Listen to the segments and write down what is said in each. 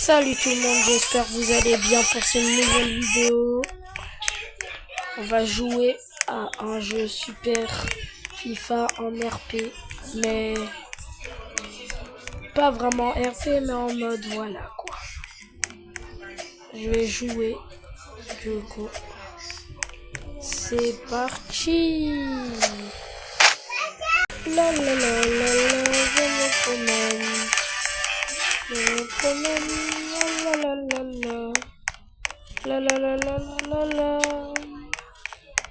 Salut tout le monde, j'espère que vous allez bien pour cette nouvelle vidéo. On va jouer à un jeu super FIFA en RP, mais pas vraiment RP, mais en mode voilà quoi. Je vais jouer, du coup. C'est parti. La la la la la, je me promène. Je me promène, la la la la. La la la la la la la.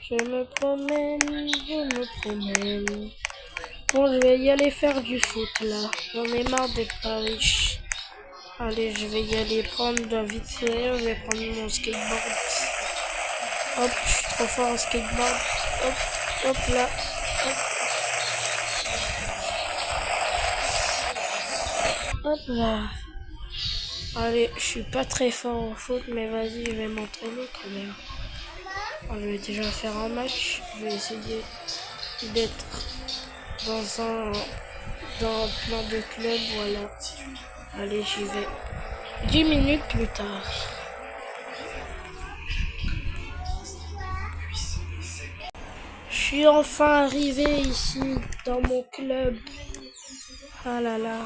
Je me promène. Bon, je vais y aller faire du foot là. J'en ai marre d'être pas riche. Allez, je vais y aller prendre de vite fait. Je vais prendre mon skateboard. Hop, je suis trop fort en skateboard. Hop, hop là. Hop là. Allez, je suis pas très fort au foot, mais vas-y, je vais m'entraîner quand même. Je vais déjà faire un match. Je vais essayer d'être dans plein de clubs, voilà. Allez, j'y vais. 10 minutes plus tard. Je suis enfin arrivé ici dans mon club. Ah là là.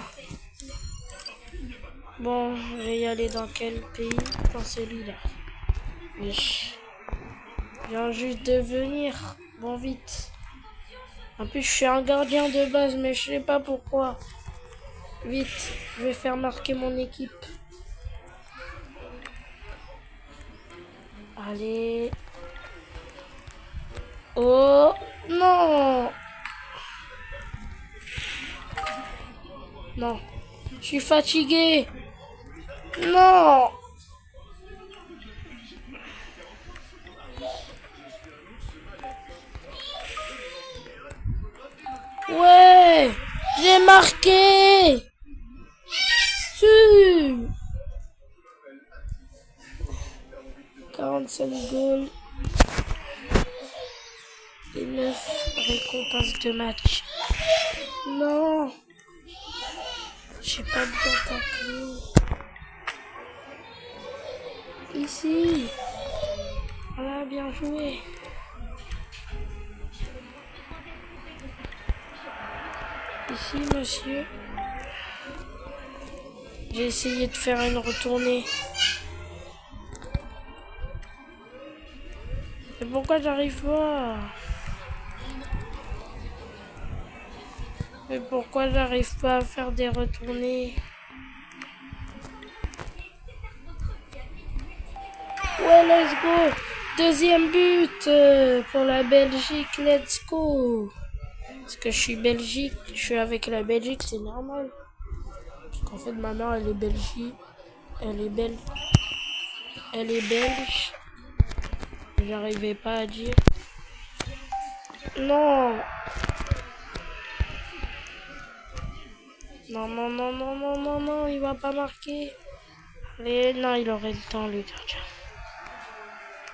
Bon, je vais y aller dans quel pays? Dans celui-là. Wesh. Je viens juste de venir. Bon, vite. En plus, je suis un gardien de base, mais je sais pas pourquoi. Vite, je vais faire marquer mon équipe. Allez. Oh, non. Non. Je suis fatigué. Non. Ouais. J'ai marqué. Su. 45 goals. Et 9 récompenses de match. Non. J'ai pas bien taclé. Ici. Voilà, bien joué. Ici, monsieur. J'ai essayé de faire une retournée. Mais pourquoi j'arrive pas? Mais pourquoi j'arrive pas à faire des retournées? Ouais, let's go! Deuxième but pour la Belgique, let's go! Parce que je suis Belgique, je suis avec la Belgique, c'est normal. Parce qu'en fait, ma mère, elle est Belgique. Elle est belle. Elle est belge. J'arrivais pas à dire. Non! Non, non, non, non, non, non, non, il va pas marquer. Allez, non, il aurait le temps, le gardien.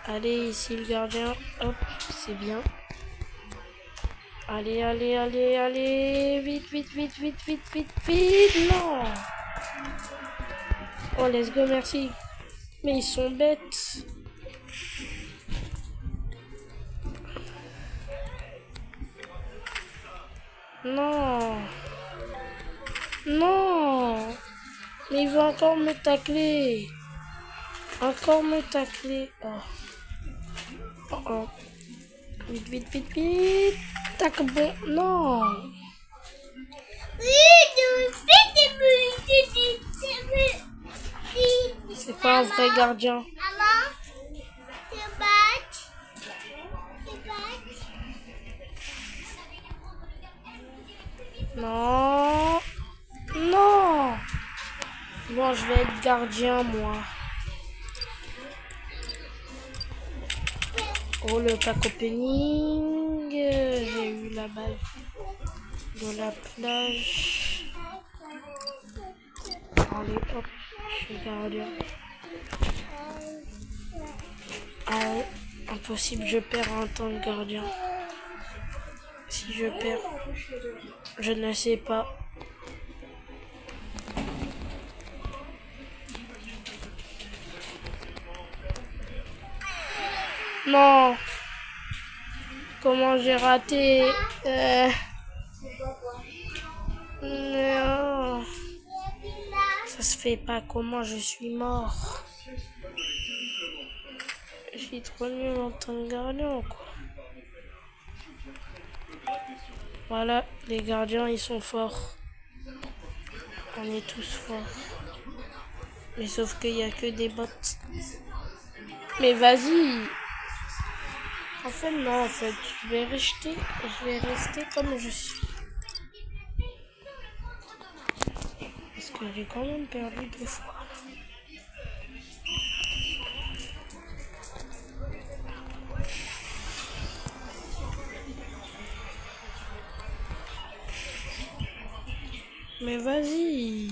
Allez, ici, le gardien. Hop, c'est bien. Allez, allez, allez, allez. Vite, vite, vite, vite, vite, vite, vite. Non. Oh, let's go, merci. Mais ils sont bêtes. Non. Non. Mais il va encore me tacler. Encore me tacler. Oh. Oh, oh. Vite, vite, vite, vite. Tac, bon. Non. C'est pas un vrai gardien. Non. Non. Bon, je vais être gardien, moi. Oh, le tac opening. J'ai eu la balle de la plage. Allez, hop, je suis gardien. Ah, impossible, je perds en tant que gardien. Si je perds, je ne sais pas. Non. Comment j'ai raté Non. Ça se fait pas. Comment je suis mort. Je suis trop nul en tant que gardien, quoi. Voilà, les gardiens, ils sont forts. On est tous forts. Mais sauf qu'il y a que des bots. Mais vas-y. En fait, non, en fait, je vais rester comme je suis. Parce que j'ai quand même perdu 2 fois. Mais vas-y.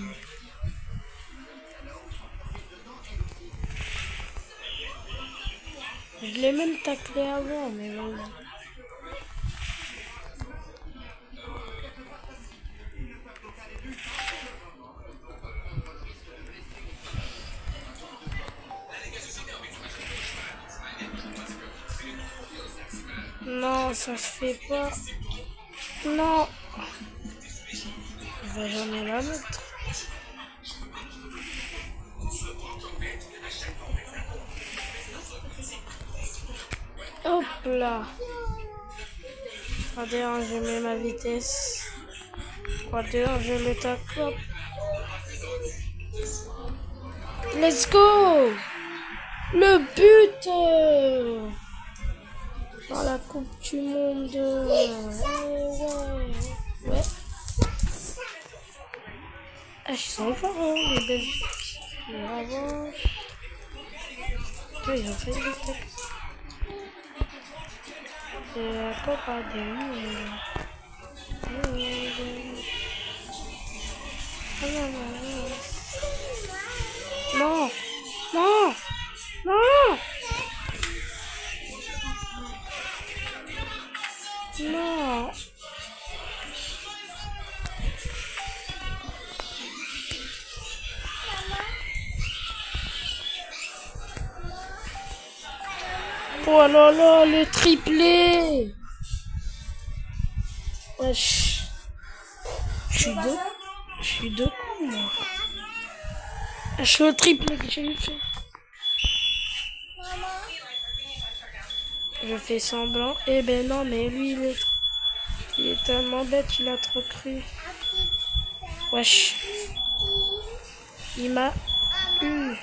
Je l'ai même taclé avant, mais vas-y. Non, ça se fait pas. Non. Je vais jamais la mettre. Hop là. 3-2-1, je mets ma vitesse. 3-2-1, je le tacle. Let's go. Le but dans la Coupe du Monde. Ouais. Ah, ils sont forts, hein, les Belges. Mais avant... Ils ont fait des tacles. C'est la Copa del Mundo. Non, non, non, non. Oh là là, le triplé. Wesh. Je suis deux coups, moi. Je suis au triplé que j'ai fait. Je fais semblant. Eh ben non, mais lui, il est tellement bête, il a trop cru. Wesh. Il m'a eu.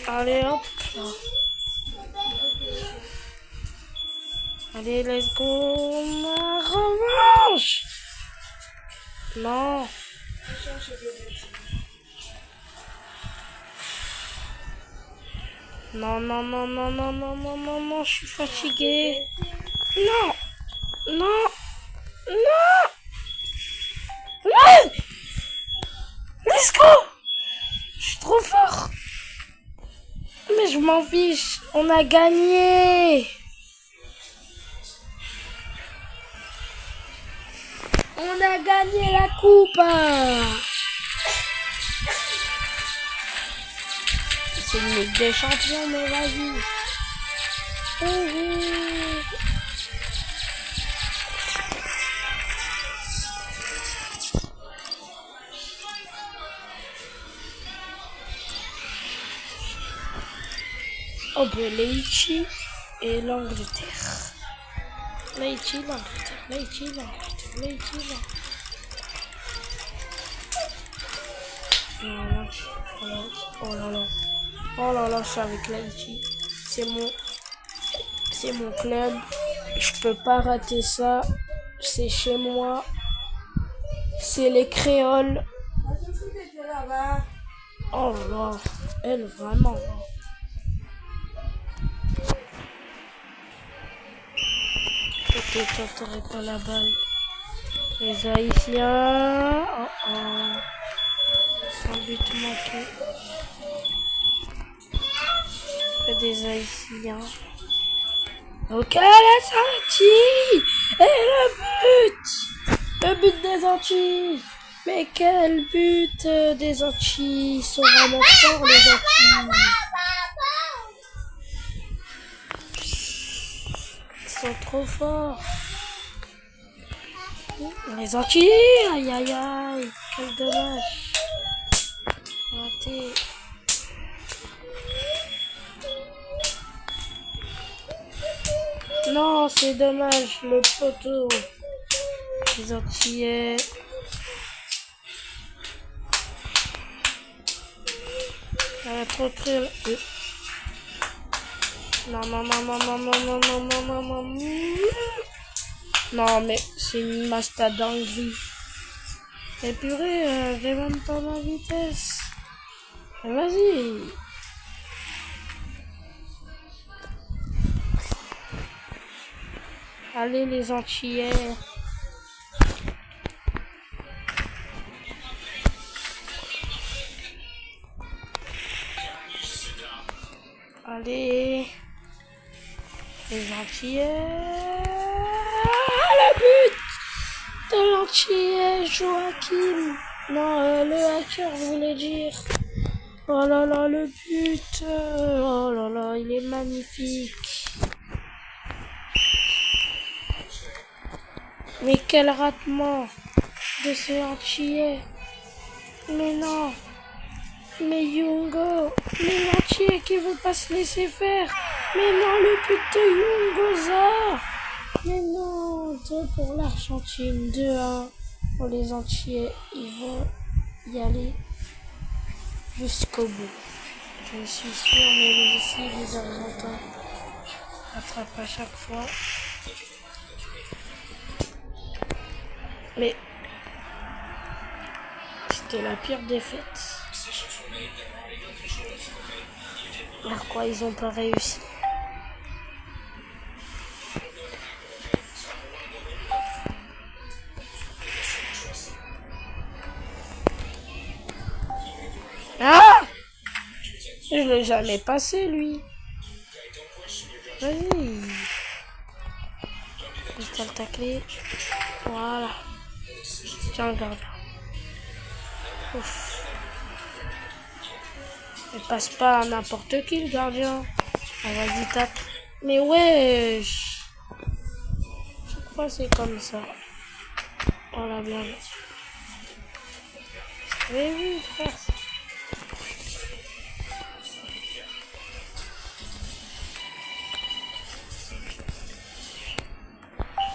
Allez, hop. Allez, let's go. Ma revanche. Non. Non, non, non, non, non, non, non, non, non, je suis fatiguée. Non. Non. Non. Ouais. Let's go. Je suis trop fort. Mais je m'en fiche. On a gagné. On a gagné la coupe. C'est une Ligue des Champions, mais vas-y. On peut l'Haïti et l'Angleterre. L'Haïti, l'Angleterre, l'Haïti, l'Angleterre, l'Haïti, l'Angleterre. Oh là là. Oh là là, je suis avec l'Haïti. C'est mon club. Je peux pas rater ça. C'est chez moi. C'est les créoles. Oh là là. Elle, vraiment. Ok, toi, t'aurais pas la balle. Les Haïtiens. Oh oh. Un but manqué. Des Haïtiens. Ok, les Antilles. Et le but des Antilles. Mais quel but des Antilles! Ils sont vraiment forts, les Antilles. Ils sont trop forts. Les Antilles! Aïe aïe aïe! Quel dommage! Raté. Non, c'est dommage, le poteau. Les Antillais. Trop cru. Non, non, non, non, non, non, non, non, non, non, non, non. Non, mais c'est une masse à dinguerie. Mais purée, j'ai même pas ma vitesse. Mais vas-y. Allez, les Antillais. Allez. Les Antillais. Le but de l'Antillais, Joachim. Non, le hacker, je voulais dire. Oh là là, le but. Oh là là, il est magnifique. Mais quel ratement de ce Antillais. Mais non. Mais Yungo. Mais l'Antillais qui veut pas se laisser faire. Mais non, le but de Yungoza. Mais non, 2 pour l'Argentine, 2-1 pour les Antillais. Ils vont y aller jusqu'au bout. Je suis sûr, mais ici, les Argentins attrapent à chaque fois. Mais c'était la pire défaite. Pourquoi ils ont pas réussi? Ah! Je l'ai jamais passé, lui. Vas-y. Juste à le tacler. Voilà. Tiens, regarde. Ouf. Ne passe pas à n'importe qui, le gardien. Ah, vas-y, tape. Mais wesh. Chaque fois, c'est comme ça. Voilà, bien. Mais oui, frère.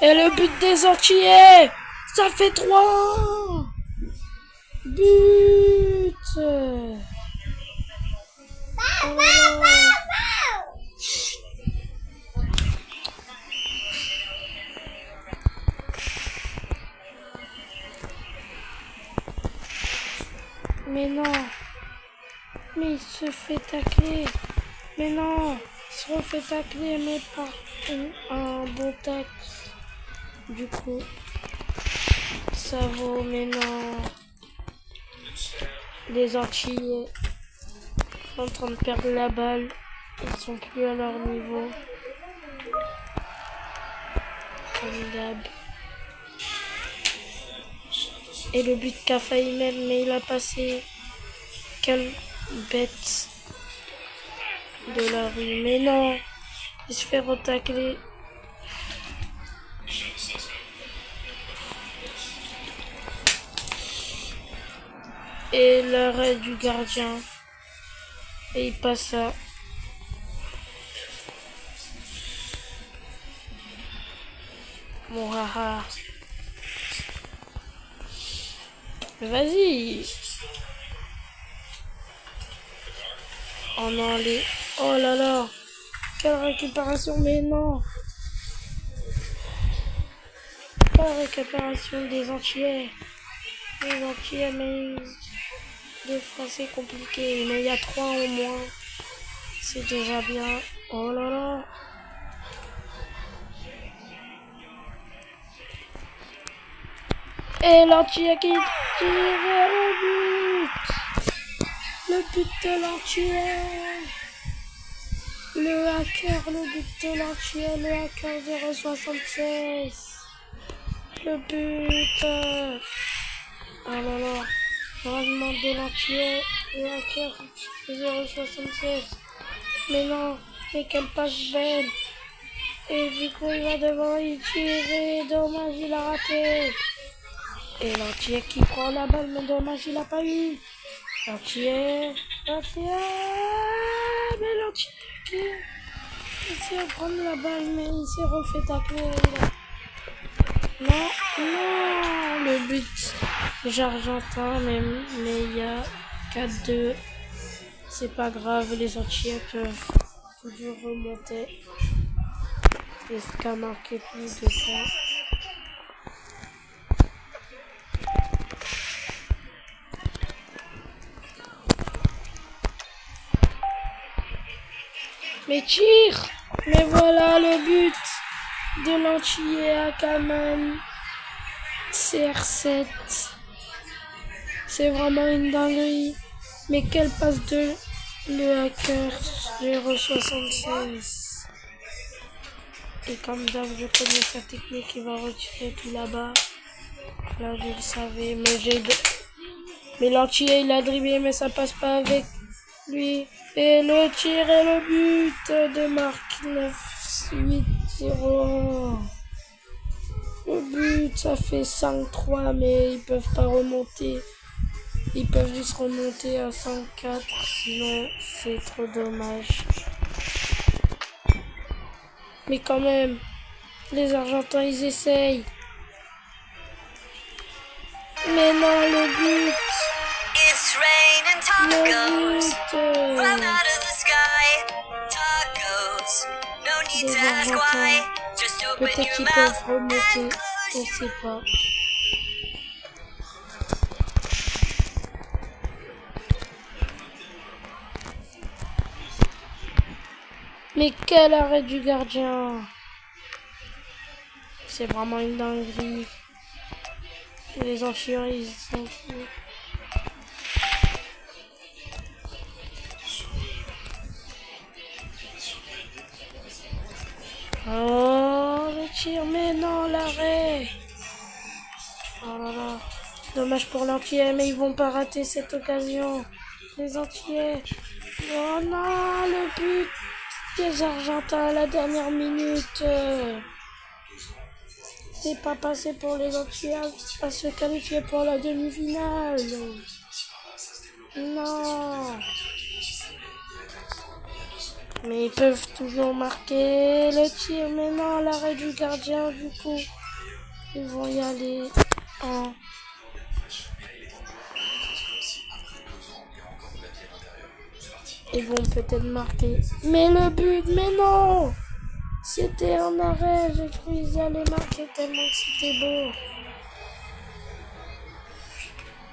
Et le but des Antillais, ça fait 3 buts. Oh. Mais non. Mais il se fait tacler. Mais non. Il se refait tacler, mais pas un bon tacle. Du coup, ça vaut, mais non. Les Antillais sont en train de perdre la balle. Ils sont plus à leur niveau. Comme d'hab. Et le but qu'a failli mettre, mais il a passé. Quelle bête de la rue. Mais non, il se fait retacler. Et l'arrêt du gardien. Et il passe à... Mon haha. Vas-y. Oh non, les... Oh là là. Quelle récupération, mais non. Quelle récupération des Antillais. Les Antillais, mais... Des fois, c'est compliqué. Mais il y a 3 au moins. C'est déjà bien. Oh là là. Et l'Antillais qui tire le but. Le but de l'Antillais. Le hacker, le but de l'Antillais. Le hacker 076. Le but. Oh là là. Règlement de l'entier. Le hacker 076. Mais non. Mais quelle passe belle. Et du coup, il va devoir y tirer. Dommage, il a raté. Et l'entier qui prend la balle, mais dommage, il a pas eu. L'entier. Mais l'entier qui essaie de prendre la balle, mais il s'est refait tacler. Non, non, le but argentin, mais il y a 4-2. C'est pas grave, les entiers peuvent toujours remonter. Jusqu'à marquer plus de points. Mais tire! Mais voilà le but de l'entier à Kaman. CR7. C'est vraiment une dinguerie. Mais quelle passe de le hacker 076. Et comme d'hab, je connais sa technique, il va retirer tout là-bas. Là, vous le savez, mais l'entier, il a dribblé, mais ça passe pas avec lui. Et le tir et le but de Marc 9-8-0. Le but, ça fait 5-3, mais ils peuvent pas remonter. Ils peuvent juste remonter à 5-4, sinon c'est trop dommage. Mais quand même, les Argentins, ils essayent. Mais non, le but. Les Argentins, peut-être qu'ils peuvent remonter, on sait pas. Mais quel arrêt du gardien! C'est vraiment une dinguerie. Les anciens, ils sont fous. Oh, le tir, mais non, l'arrêt. Oh là là. Dommage pour l'entier, mais ils vont pas rater cette occasion. Les entiers. Oh non, le but des Argentins à la dernière minute. C'est pas passé pour les entiers à se qualifier pour la demi-finale. Non. Mais ils peuvent toujours marquer le tir. Mais non, l'arrêt du gardien, du coup, ils vont y aller en... Ils vont peut-être marquer. Mais le but, mais non! C'était un arrêt, j'ai cru qu'ils allaient marquer tellement que c'était beau.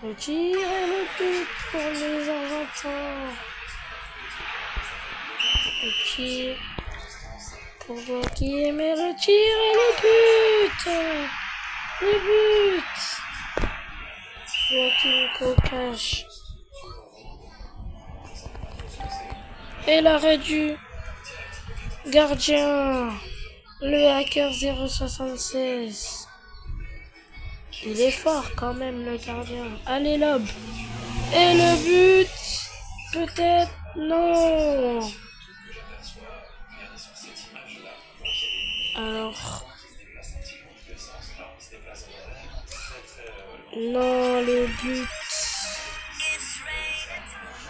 Le tir et le but pour les Argentins. Le tir pour Joaquim, mais le tir et le but. Le but. Joaquim Kokash. Et l'arrêt du gardien, le hacker 076. Il est fort quand même, le gardien. Allez, lob. Et le but, peut-être, non. Alors, non, le but.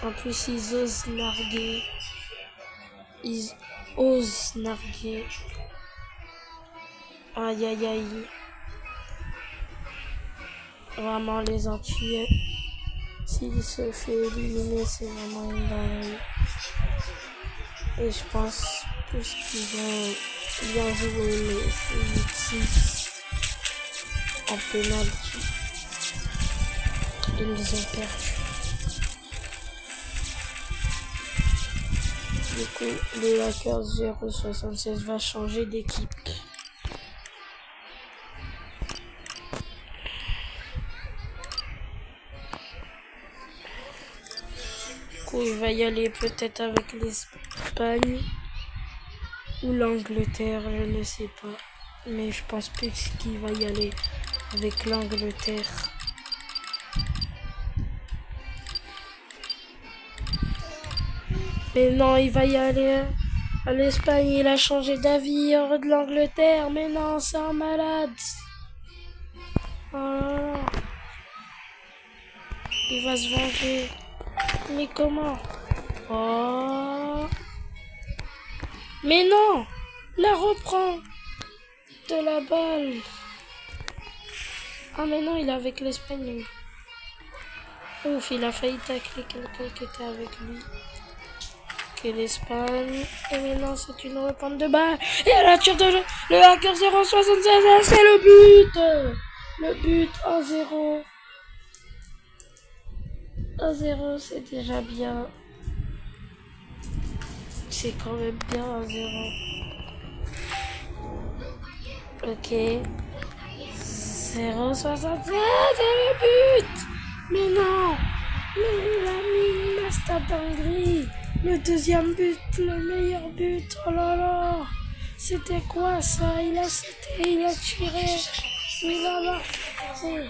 En plus, ils osent narguer. Ils osent narguer. Aïe, aïe, aïe. Vraiment, les entiers. S'il se fait éliminer, c'est vraiment une dinguerie. Et je pense plus qu'ils vont bien jouer les 8-6 en penalty. Ils ont perdu. Du coup, le hacker 076 va changer d'équipe. Il va y aller peut-être avec l'Espagne ou l'Angleterre, je ne sais pas. Mais je pense plus qu'il va y aller avec l'Angleterre. Mais non, il va y aller à l'Espagne. Il a changé d'avis hors de l'Angleterre. Mais non, c'est un malade. Oh là là. Il va se venger. Mais comment? Oh. Mais non! La reprend de la balle. Ah mais non, il est avec l'Espagne, lui. Ouf, il a failli tacler quelqu'un qui était avec lui. Ok, l'Espagne. Et maintenant, c'est une repente de balle. Et la tire de jeu. Le hacker 0,76, c'est le but! Le but 1-0. 1-0, c'est déjà bien. C'est quand même bien 1-0. Ok. 0,76, c'est le but! Mais non! Mais il a mis une master dinguerie! Le deuxième but, le meilleur but! Oh là là! C'était quoi ça? Il a sauté, il a tiré, il a marqué.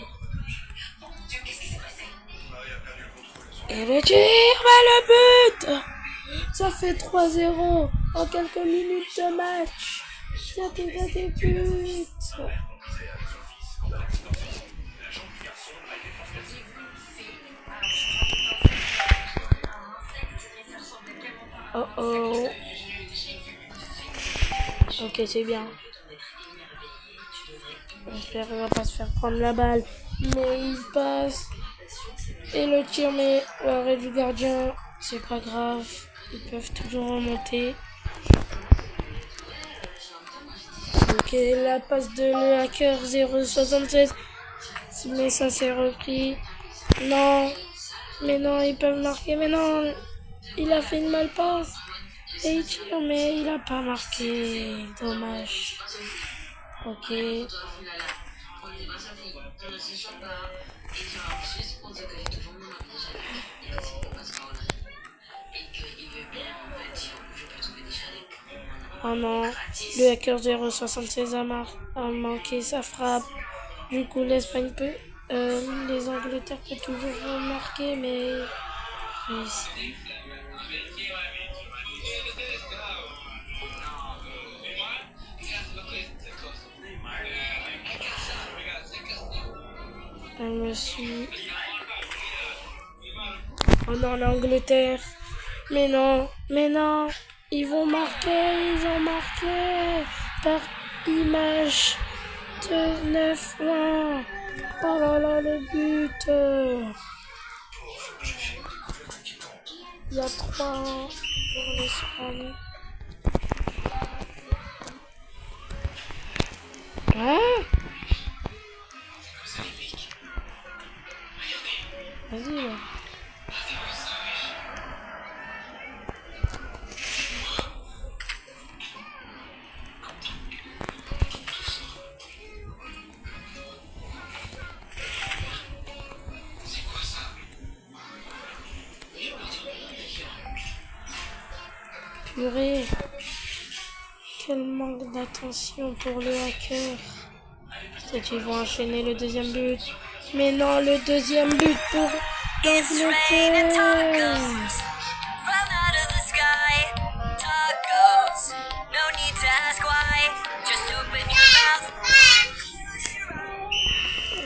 Et le tir, bah le but! Ça fait 3-0 en quelques minutes de match. Il y a déjà des buts. Oh oh. Ok, c'est bien. J'espère qu'il va pas se faire prendre la balle. Mais il passe. Et le tir, mais l'arrêt du gardien, c'est pas grave. Ils peuvent toujours remonter. Ok, la passe de le hacker 0,76. Mais ça s'est repris. Non. Mais non, ils peuvent marquer. Mais non, il a fait une malpasse. Et il tire, mais il a pas marqué. Dommage. Ok. Oh non, le hacker 0,76 a manqué sa frappe. Du coup, l'Espagne peut, les Angleterre peut toujours marquer, mais réussi. Elle me suit. Oh non, l'Angleterre. Mais non, mais non. Ils vont marquer, ils ont marqué par image de 9-1. Oh là là, le but. Il y a 3-1 pour l'Espagne. Hein? Vas-y là. Purée. Quel manque d'attention pour le hacker. Peut-être qu'ils vont enchaîner le deuxième but. Mais non, le deuxième but pour l'Angleterre.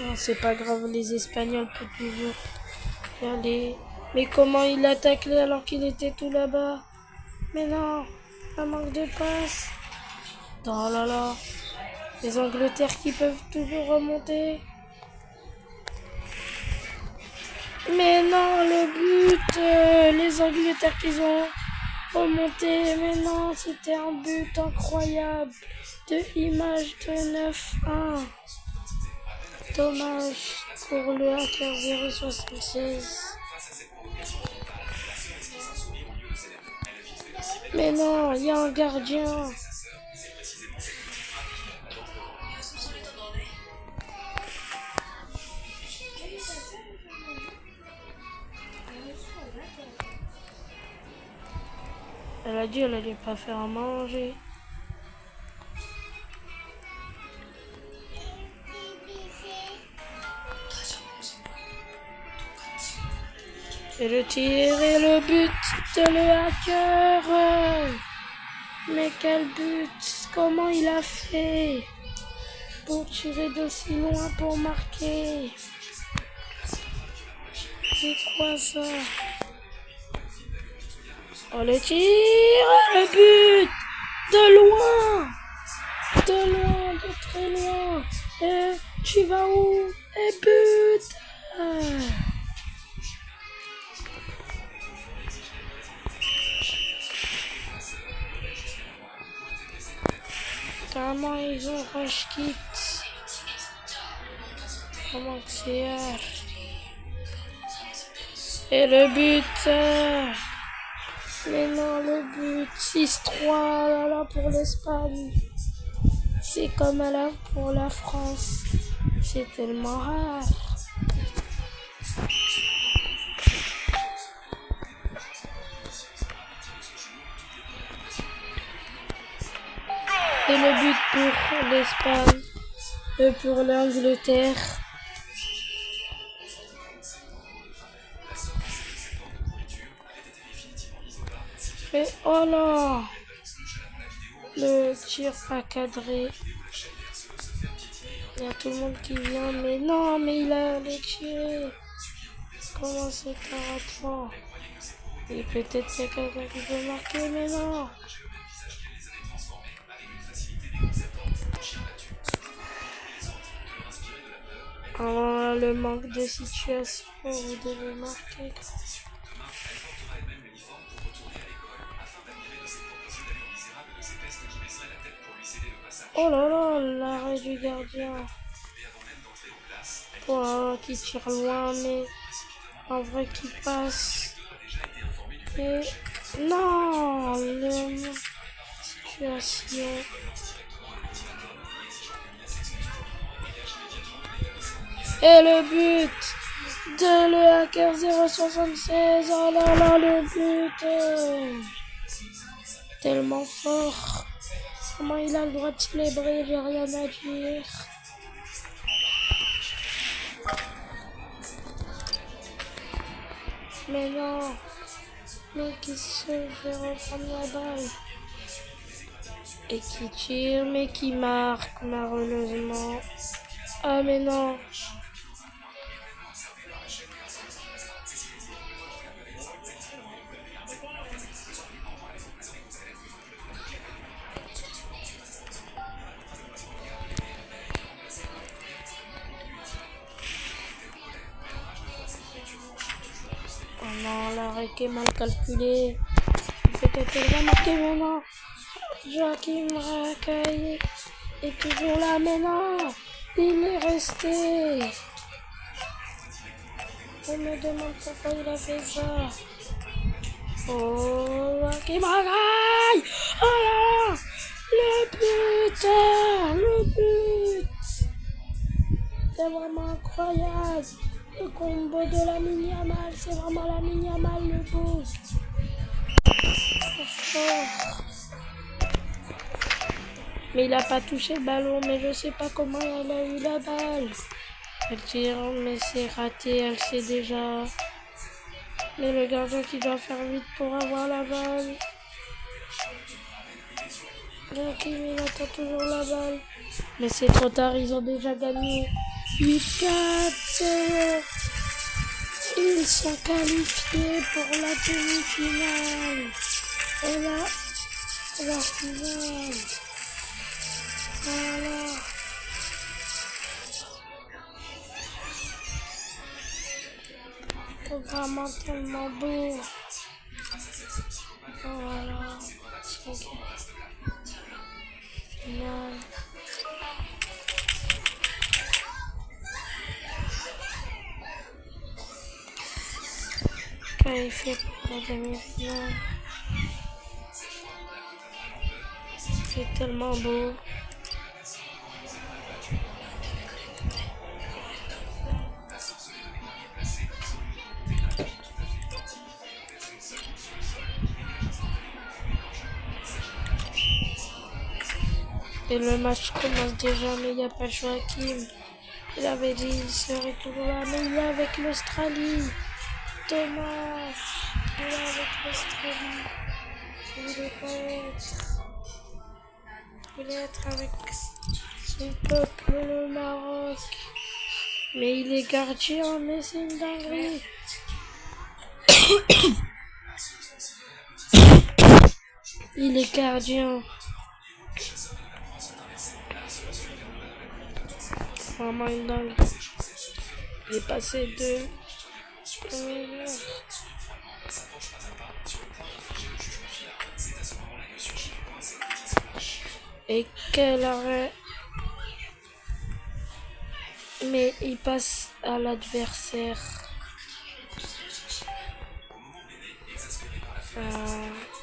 Oh, c'est pas grave, les Espagnols peuvent toujours y aller. Mais comment il a taclé alors qu'il était tout là-bas? Mais non, un manque de passe. Oh là là. Les Angleterre qui peuvent toujours remonter. Mais non, le but, les Angleterre qui ont remonté. Mais non, c'était un but incroyable de image de 9-1. Dommage pour le hacker 0,76. Mais non, il y a un gardien. Elle a dit elle allait pas faire à manger. Et le tir et le but de le hacker. Mais quel but! Comment il a fait pour tirer d'aussi loin pour marquer? C'est quoi ça? Oh le tir! Le but! De loin! De loin, de très loin! Et tu vas où? Et but! Comment ils ont rush kit? Comment c'est? Et le but! Mais non, le but 6-3 là, là pour l'Espagne. C'est comme à la pour la France. C'est tellement rare. Et le but pour l'Espagne et pour l'Angleterre. Et oh là! Le tir pas cadré. Il y a tout le monde qui vient, mais non, mais il a allé tirer. Comment c'est un ratement? Et peut-être qu'il y a quelqu'un qui peut marquer, mais non. Alors, le manque de situation, vous devez marquer. Oh là là, l'arrêt du gardien. Oh, qui tire loin, mais en vrai qui passe. Et non, le situation. Et le but de le hacker 076. Oh là là, le but. Tellement fort. Comment il a le droit de célébrer, j'ai rien à dire. Mais non. Mais qui se fait reprendre la balle. Et qui tire, mais qui marque, malheureusement. Ah mais non. Oh non, l'arrêt est mal calculé. Peut-être qu'elle va marquer maintenant. Joachim Racaille est toujours là, mais non, il est resté. Je me demande pourquoi il a fait ça. Oh, Joachim Racaille! Oh là là! Le but! Le but! C'est vraiment incroyable. Le combo de Lamine Yamal, c'est vraiment Lamine Yamal le but. Fort. Mais il a pas touché le ballon, mais je sais pas comment elle a eu la balle. Elle tire, mais c'est raté, elle sait déjà. Mais le gardien qui doit faire vite pour avoir la balle. Donc il attend toujours la balle. Mais c'est trop tard, ils ont déjà gagné. 8-4. Ils sont qualifiés pour la demi-finale. Et là, la finale. Voilà. C'est vraiment tellement beau. Voilà. Finale. Qualifié pour la demi-finale. C'est tellement beau. Et le match commence déjà, mais il n'y a pas Joachim. Il avait dit qu'il serait toujours là, mais il est avec l'Australie. dommage. Il est avec l'Australie. Il voulait pas être. Il voulait être avec son peuple, le Maroc. Mais il est gardien, mais c'est une dinguerie. Il est gardien. Vraiment une dingue. Il est passé de... Et quel arrêt. Mais il passe à l'adversaire.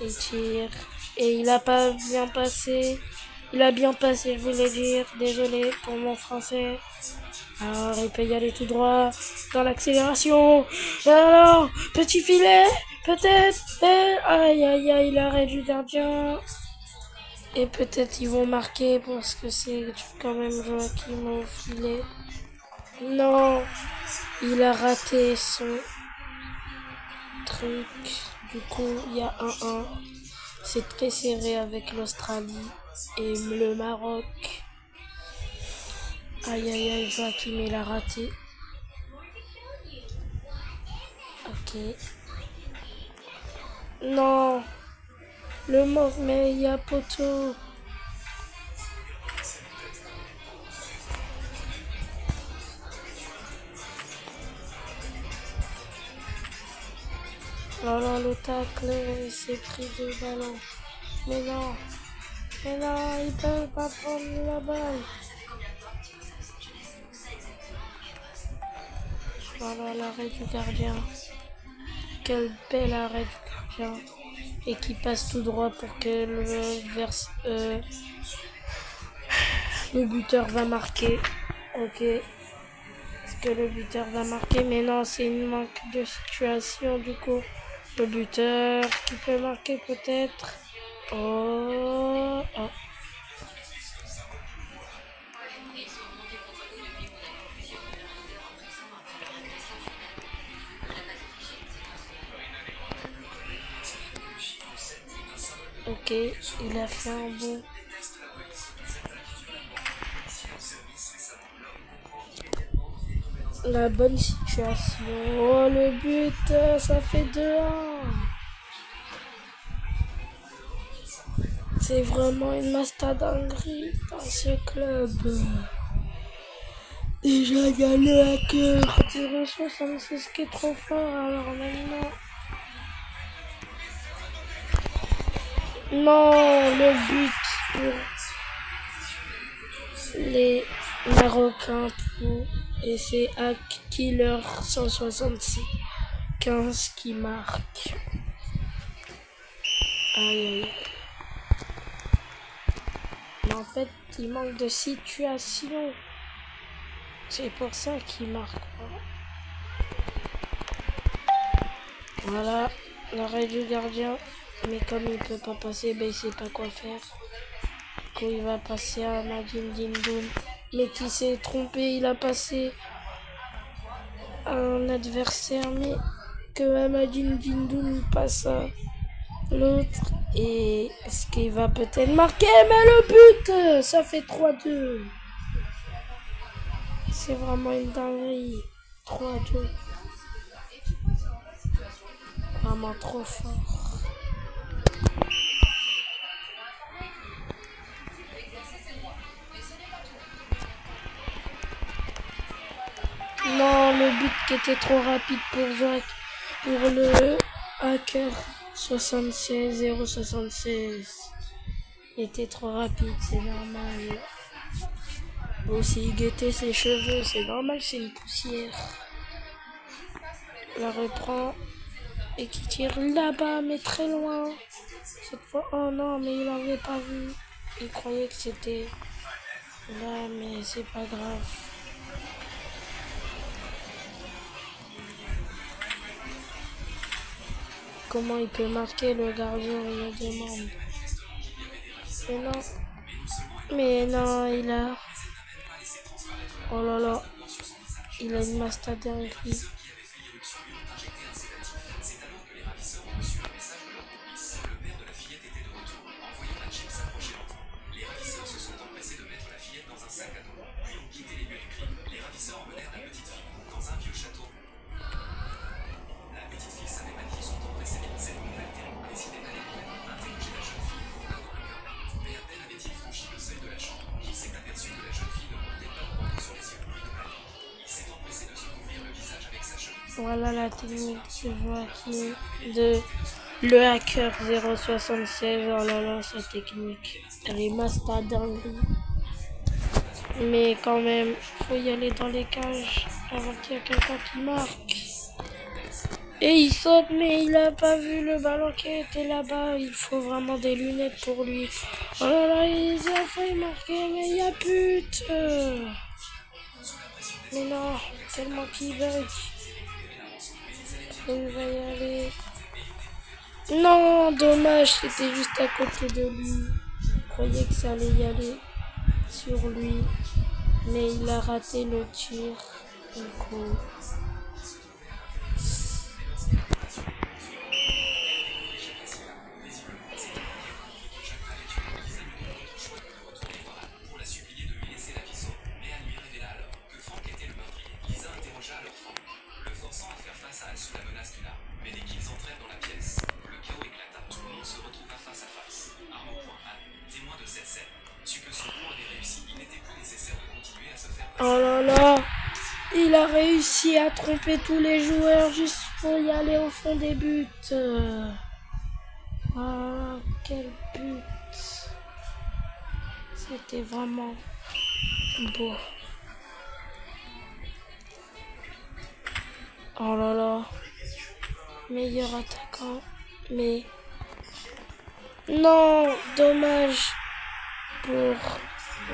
Il tire. Et il a pas bien passé. Il a bien passé, je voulais dire. Désolé pour mon français. Alors, il peut y aller tout droit dans l'accélération. Alors, petit filet, peut-être. Aïe, aïe, aïe, l'arrêt du gardien. Et peut-être ils vont marquer parce que c'est quand même Joachim au filet. Non, il a raté son truc. Du coup, il y a 1-1. C'est très serré avec l'Australie et le Maroc. Aïe aïe aïe, Joachim il a raté. Ok. Non. Le mauve, mais il y a poteau. Alors le tacle, il s'est pris deux ballons. Mais non. Mais non, ils peuvent pas prendre la balle. Voilà l'arrêt du gardien. Quel bel arrêt du gardien. Et qui passe tout droit pour que le buteur va marquer. Ok. Est-ce que le buteur va marquer? Mais non, c'est une manque de situation du coup. Le buteur qui peut marquer peut-être. Oh. Ok, il a fait un bon. La bonne situation. Oh, le but, ça fait 2-1. C'est vraiment une mastodonnerie dans ce club. Déjà gagné à cœur. 0,66 qui est trop fort, alors maintenant. Non, le but pour les Marocains et c'est Killer 166 15 qui marque. Aïe aïe. Mais en fait, il manque de situation. C'est pour ça qu'il marque pas. Voilà, l'arrêt du gardien. Mais comme il peut pas passer, ben il sait pas quoi faire. Du coup, il va passer à Amadine Dindoum. Mais qui s'est trompé, il a passé un adversaire, mais que Amadine Dindoum passe à l'autre. Et est-ce qu'il va peut-être marquer? Mais le but, ça fait 3-2. C'est vraiment une dinguerie. 3-2. Vraiment trop fort. Non, le but qui était trop rapide pour Jacques. Pour le hacker 76 076. Il était trop rapide, c'est normal. Aussi guetter ses cheveux, c'est normal, c'est une poussière. La reprend et qui tire là-bas, mais très loin. Cette fois, oh non, mais il n'avait pas vu. Il croyait que c'était là, mais c'est pas grave. Comment il peut marquer le gardien, on me demande. Mais non, il a... Oh là là, il a une mastodonnerie. Voilà la technique de Joachim, de le hacker 076. Oh là là, sa technique. Elle est master dinguerie. Mais quand même, faut y aller dans les cages avant qu'il y ait quelqu'un qui marque. Et il saute, mais il a pas vu le ballon qui était là-bas. Il faut vraiment des lunettes pour lui. Oh là là, il a failli marquer, mais il y a but. Mais non, tellement qu'il bug. Il va y aller. Non, dommage, c'était juste à côté de lui. Je croyais que ça allait y aller sur lui. Mais il a raté le tir. Du coup. Oh là là, il a réussi à tromper tous les joueurs juste pour y aller au fond des buts. Ah, quel but. C'était vraiment beau. Oh là là, meilleur attaquant. Mais non, dommage pour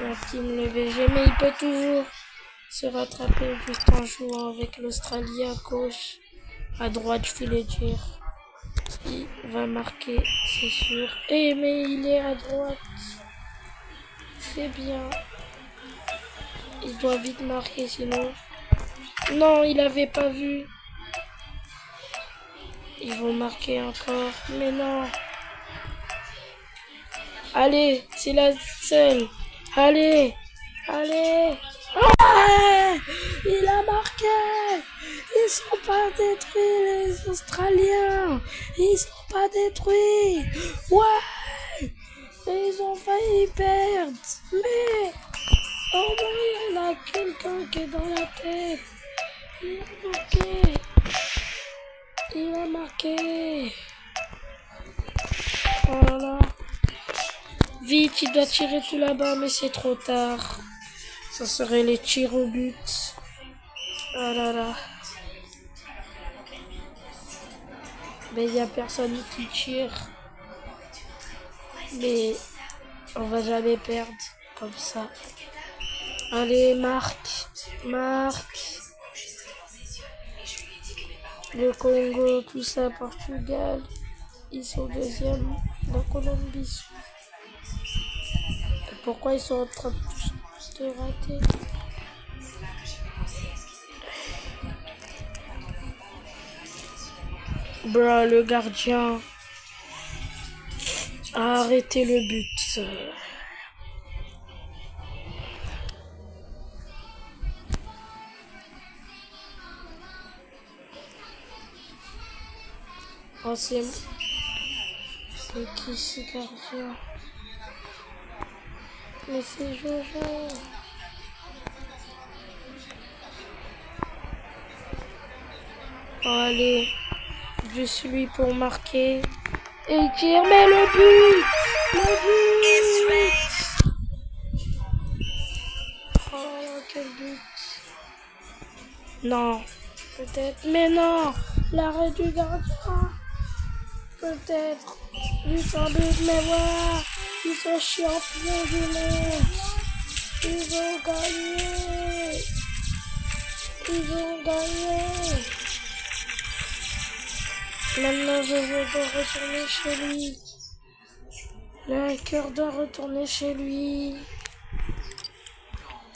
la team le VG. Mais il peut toujours se rattraper juste en jouant avec l'Australie à gauche. À droite, je vais le dire. Il va marquer, c'est sûr. Eh, mais il est à droite. C'est bien. Il doit vite marquer sinon. Non, il avait pas vu. Ils vont marquer encore. Mais non. Allez, c'est la seule. Allez. Allez. Ah, il a marqué. Ils sont pas détruits les Australiens. Ils sont pas détruits. Ouais. Ils ont failli perdre. Mais au moins il y en a quelqu'un qui est dans la tête. Il a marqué. Il a marqué. Oh là là. Vite, il doit tirer tout là-bas, mais c'est trop tard. Ça serait les tirs au but. Oh là là. Mais il n'y a personne qui tire. Mais on va jamais perdre comme ça. Allez, marque. Marque. Le Congo, tout ça, Portugal. Ils sont deuxième. La Colombie. Pourquoi ils sont en train de rater? Bro, le gardien a arrêté le but. Oh, c'est qui ce gardien? Mais c'est Jojo. Oh, allez, juste lui pour marquer. Et il tire, mais le but! Le but! Oh, quel but! Non, peut-être, mais non! L'arrêt du gardien! Peut-être, juste un but, mais voilà! Ils sont champions du monde! Ils ont gagné! Ils ont gagné! Maintenant, je dois retourner chez lui. Le hacker doit retourner chez lui.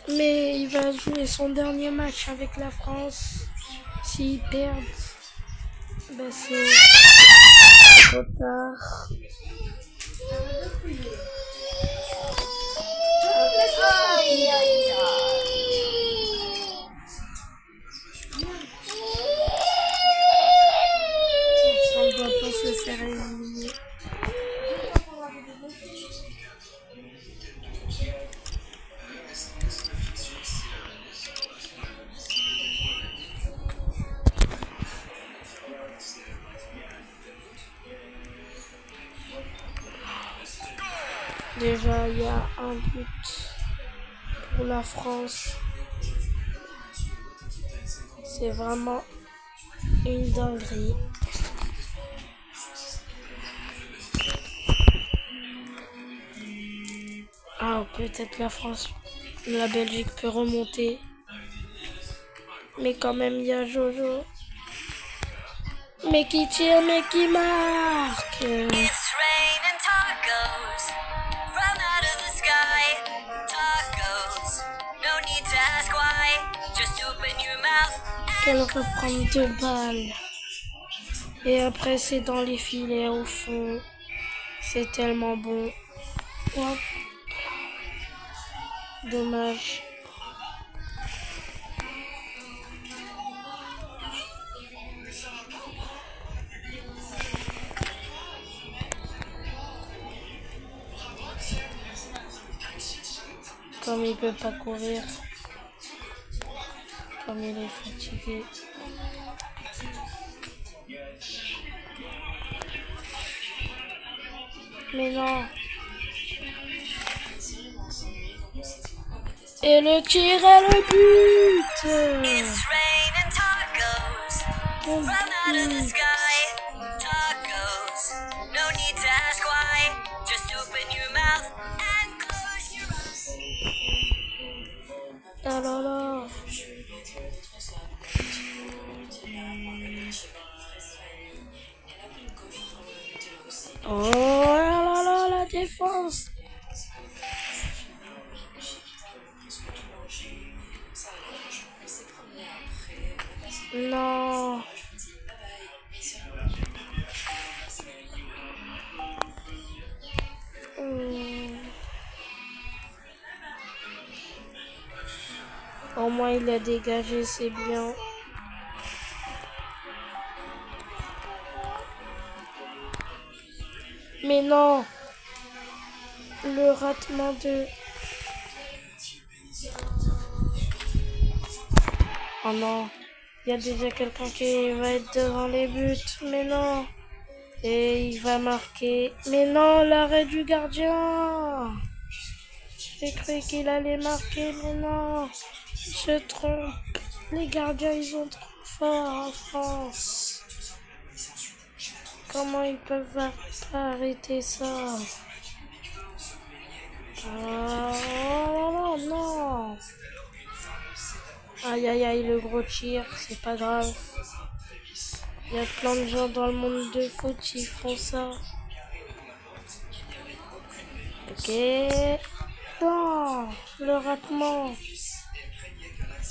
Mais il va jouer son dernier match avec la France. S'ils perdent, ben c'est trop tard. Aïe, aïe, aïe. On ne doit pas se faire éliminer. Déjà, il y a un but pour la France. C'est vraiment une dinguerie. Ah, peut-être la Belgique peut remonter. Mais quand même, il y a Jojo. Mais qui tire, mais qui marque. It's raining tacos from out of the sky. Tacos, no need to ask why. Just open your mouth. Qu'elle reprend 2 balles. Et après, c'est dans les filets au fond. C'est tellement bon. Hop. Dommage. Comme il peut pas courir. Comme il est fatigué. Mais non. Et le tir et le but. It's raining tacos Bon from out of the but. sky. Tacos, no need to ask why. Just open your mouth and close your eyes. Ah là là. Oh là là là, la défense. Non. Au moins il a dégagé, c'est bien. Mais non. Le ratement de... Oh non. Il y a déjà quelqu'un qui va être devant les buts. Mais non. Et il va marquer. Mais non, l'arrêt du gardien. J'ai cru qu'il allait marquer, mais non. Il se trompe. Les gardiens, ils sont trop forts en France. Comment ils peuvent pas arrêter ça? Oh non. Aïe aïe aïe, le gros tir, c'est pas grave. Il y a plein de gens dans le monde de foot qui font ça. Ok. Non, le ratement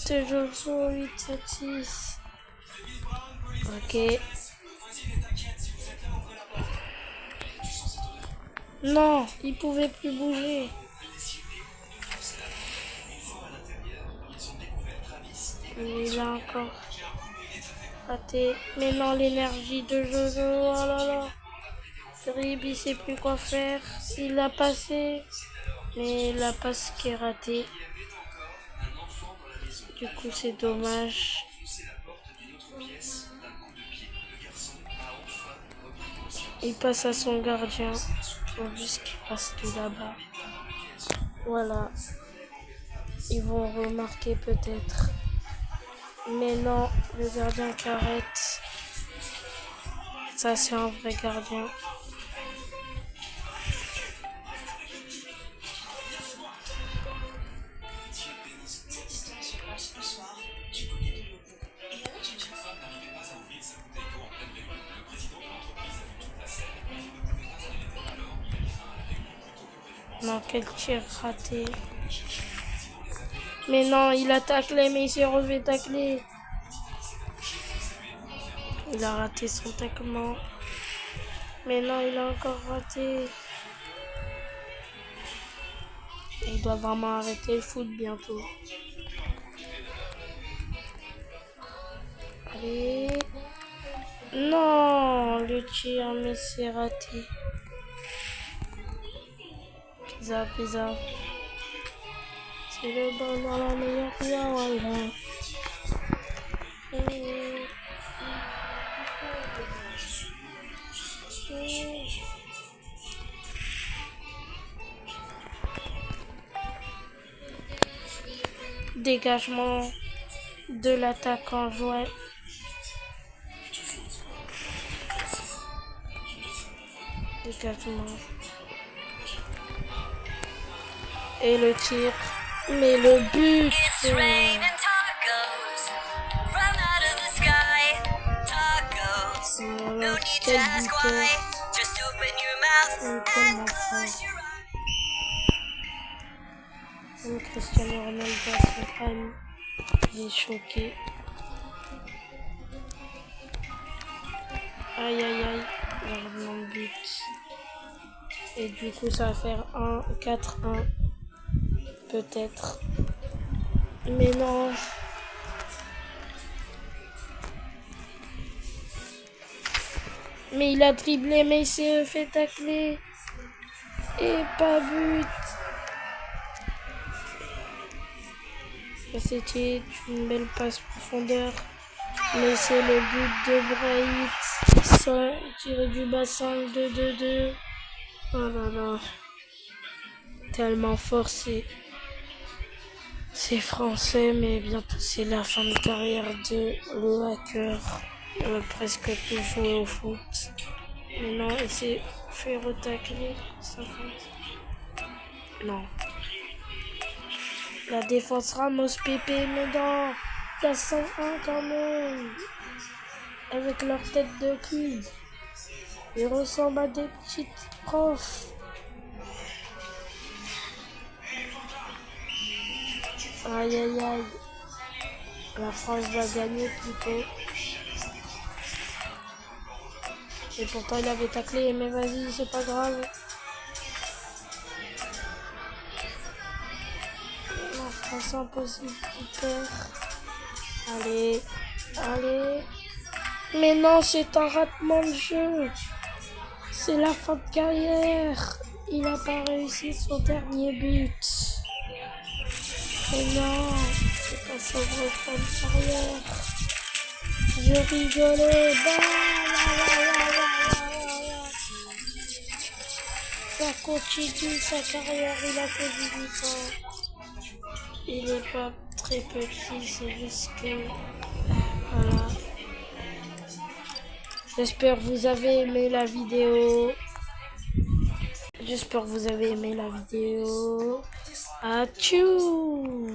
de Jojo 8-7-6. Ok. Non, il pouvait plus bouger. Il a encore raté. Mais non, l'énergie de Jojo, oh là là. Terrible, il sait plus quoi faire. Il l'a passé, mais la passe qui est ratée. Du coup, c'est dommage. Il passe à son gardien. Faut juste qu'il passe tout là-bas. Voilà. Ils vont remarquer peut-être. Mais non, le gardien qui arrête. Ça, c'est un vrai gardien. Non, quel tir raté. Mais non, il a taclé, mais il s'est refait tacler. Il a raté son taclement. Mais non, il a encore raté. Il doit vraiment arrêter le foot bientôt. Allez. Non, le tir, mais c'est raté. Pizza. C'est le bon dans la meilleure pizza, voilà. Dégagement de l'attaquant joueur. Dégagement. Et le tir. Mais le but. It's raining tacos from out of the sky. Tacos. No need to Quel ask buteur. why. Just open your mouth Tellement and fort. close your eyes. Même Cristiano Ronaldo à son prime. Il est choqué. Aïe aïe aïe. Largement de but. Et du coup ça va faire 4-1. Peut-être. Mais non. Mais il a dribblé, mais il s'est fait tacler. Et pas but. C'était une belle passe profondeur. Mais c'est le but de Brahit. Ça, tiré du bassin 2-2-2. Oh là là. Tellement fort, c'est français, mais bientôt c'est la fin de carrière de le hacker. Il va presque plus jouer au foot. Mais non, il s'est fait retacler sa faute. Non. La défense Ramos, Pépé, mais non. Il y a 5-1 quand même. Avec leur tête de cul. Ils ressemblent à des petites profs. Aïe aïe aïe. La France va gagner plutôt. Et pourtant il avait taclé, mais vas-y, c'est pas grave. La France impossible qui perd. Allez, allez. Mais non, c'est un ratement de jeu. C'est la fin de carrière. Il n'a pas réussi son dernier but. Mais non, c'est pas sa vraie fin de carrière. Je rigolais. Ça continue sa carrière, il a que 18 ans. Il n'est pas très petit, c'est juste que... Voilà. J'espère que vous avez aimé la vidéo. Adios.